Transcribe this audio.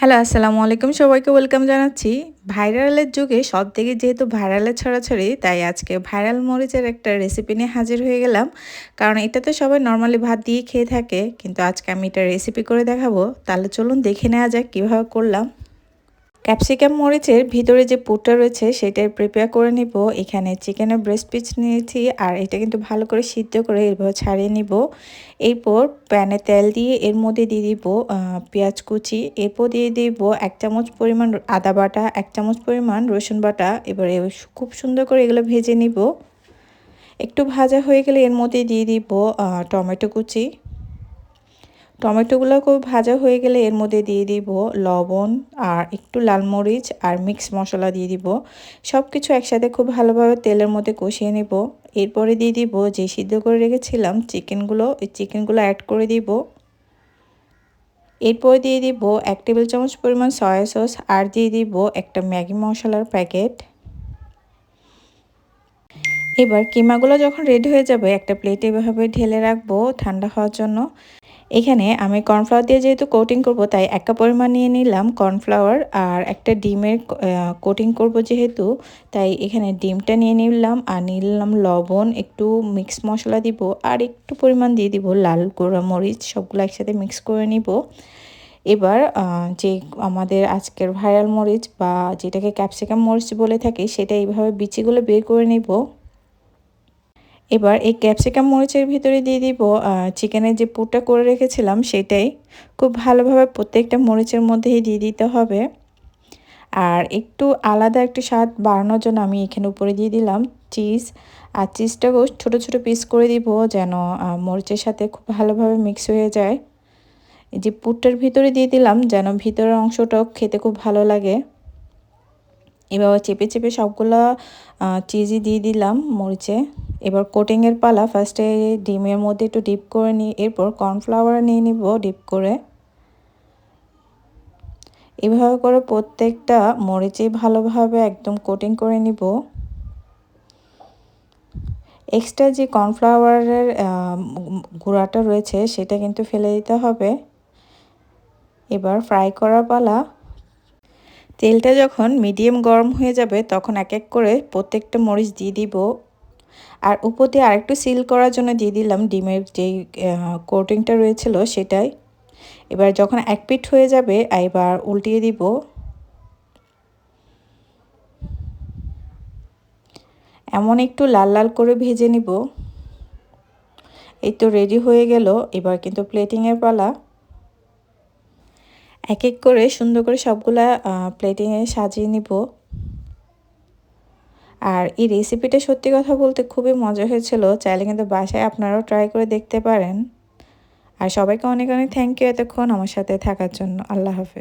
Hello, আসসালামু আলাইকুম। সবাইকে ওয়েলকাম জানাচ্ছি। ভাইরালের যুগে সবদিকে যেহেতু ভাইরালের ছড়াছড়ি, তাই আজকে ভাইরাল মরিচের একটা রেসিপি নিয়ে হাজির হয়ে গেলাম। কারণ এটা তো সবাই নরমালি ভাত দিয়ে খেয়ে থাকে, কিন্তু আজকে আমি এটা রেসিপি করে দেখাবো। তাহলে চলুন দেখে নেওয়া যাক কীভাবে করলাম। ক্যাপসিকাম মরিচের ভিতরে যে পুরটা রয়েছে সেটাই প্রিপেয়ার করে নিব। এখানে চিকেনের ব্রেস্ট পিস নিয়েছি, আর এটা কিন্তু ভালো করে সিদ্ধ করে এভাবে ছাড়িয়ে নিব। এরপর প্যানে তেল দিয়ে এর মধ্যে দিয়ে দিব পেঁয়াজ কুচি। এরপর দিয়ে দিব 1 চামচ পরিমাণ আদা বাটা, 1 চামচ পরিমাণ রসুন বাটা। এবারে খুব সুন্দর করে এগুলো ভেজে নিব। একটু ভাজা হয়ে গেলে এর মধ্যে দিয়ে দিব টমেটো কুচি। টমেটোগুলো খুব ভাজা হয়ে গেলে এর মধ্যে দিয়ে দিব লবণ আর একটু লাল মরিচ আর মিক্স মশলা দিয়ে দিব। সব কিছু একসাথে খুব ভালোভাবে তেলের মধ্যে কষিয়ে নেব। এরপরে দিয়ে দিব যে সিদ্ধ করে রেখেছিলাম চিকেনগুলো, এই চিকেনগুলো অ্যাড করে দিব। এরপর দিয়ে দিব 1 টেবিল চামচ পরিমাণ সয়া সস আর দিয়ে দিব একটা ম্যাগি মশলার প্যাকেট। এবার কিমাগুলো যখন রেডি হয়ে যাবে একটা প্লেটে এভাবে ঢেলে রাখবো ঠান্ডা হওয়ার জন্য। এখানে আমি কর্নফ্লাওয়ার দিয়ে যেহেতু কোটিং করব, তাই 1 কাপ পরিমাণ নিয়ে নিলাম কর্নফ্লাওয়ার। আর একটা ডিমের কোটিং করব যেহেতু, তাই এখানে ডিমটা নিয়ে নিলাম আর নিলাম লবণ, একটু মিক্স মশলা দিব আর একটু পরিমাণ দিয়ে দিব লাল গুঁড়া মরিচ। সবগুলো একসাথে মিক্স করে নিব। এবার যে আমাদের আজকের ভাইরাল মরিচ বা যেটাকে ক্যাপসিকাম মরিচ বলে থাকি, সেটা এইভাবে বিচিগুলো বের করে নিব। এবার এই ক্যাপসিকাম মরিচের ভিতরে দিয়ে দিব চিকেনের যে পুরটা করে রেখেছিলাম সেটাই। খুব ভালোভাবে প্রত্যেকটা মরিচের মধ্যেই দিয়ে দিতে হবে। আর একটু আলাদা একটা স্বাদ বাড়ানোর জন্য আমি এখানে উপরে দিয়ে দিলাম চিজ। আর চিজটাকেও ছোট ছোট পিস করে দিব, যেন মরিচের সাথে খুব ভালোভাবে মিক্স হয়ে যায়। এই যে পুরটার ভিতরে দিয়ে দিলাম, যেন ভিতরের অংশটাও খেতে খুব ভালো লাগে। এভাবে চেপে চেপে সবগুলো চিজই দিয়ে দিলাম মরিচে। এবার কোটিংয়ের পালা। ফার্স্টে ডিমের মধ্যে একটু ডিপ করে নিই, এরপর কর্নফ্লাওয়ার নিয়ে নিব ডিপ করে। এভাবে করে প্রত্যেকটা মরিচেই ভালোভাবে একদম কোটিং করে নিব। এক্সট্রা যে কর্নফ্লাওয়ারের গুঁড়াটা রয়েছে সেটা কিন্তু ফেলে দিতে হবে। এবার ফ্রাই করার পালা। তেলটা যখন মিডিয়াম গরম হয়ে যাবে তখন এক এক করে প্রত্যেকটা মরিচ দিয়ে দিব। আর উপর দিয়ে আরেকটু সিল করার জন্য দিয়ে দিলাম ডিমের যেই কোটিংটা রয়েছিল সেটাই। এবার যখন এক পিঠ হয়ে যাবে এবার উল্টিয়ে দিব। এমন একটু লাল লাল করে ভেজে নিব। এই তো রেডি হয়ে গেল। এবার কিন্তু প্লেটিংয়ের পালা। এক এক করে সুন্দর করে সবগুলা প্লেটিংয়ে সাজিয়ে নিব। আর এই রেসিপিটা সত্যি কথা বলতে খুবই মজা হয়েছিল। চাইলে কিন্তু বাসায় আপনারাও ট্রাই করে দেখতে পারেন। আর সবাইকে অনেক অনেক থ্যাংক ইউ এতক্ষণ আমার সাথে থাকার জন্য। আল্লাহ হাফেজ।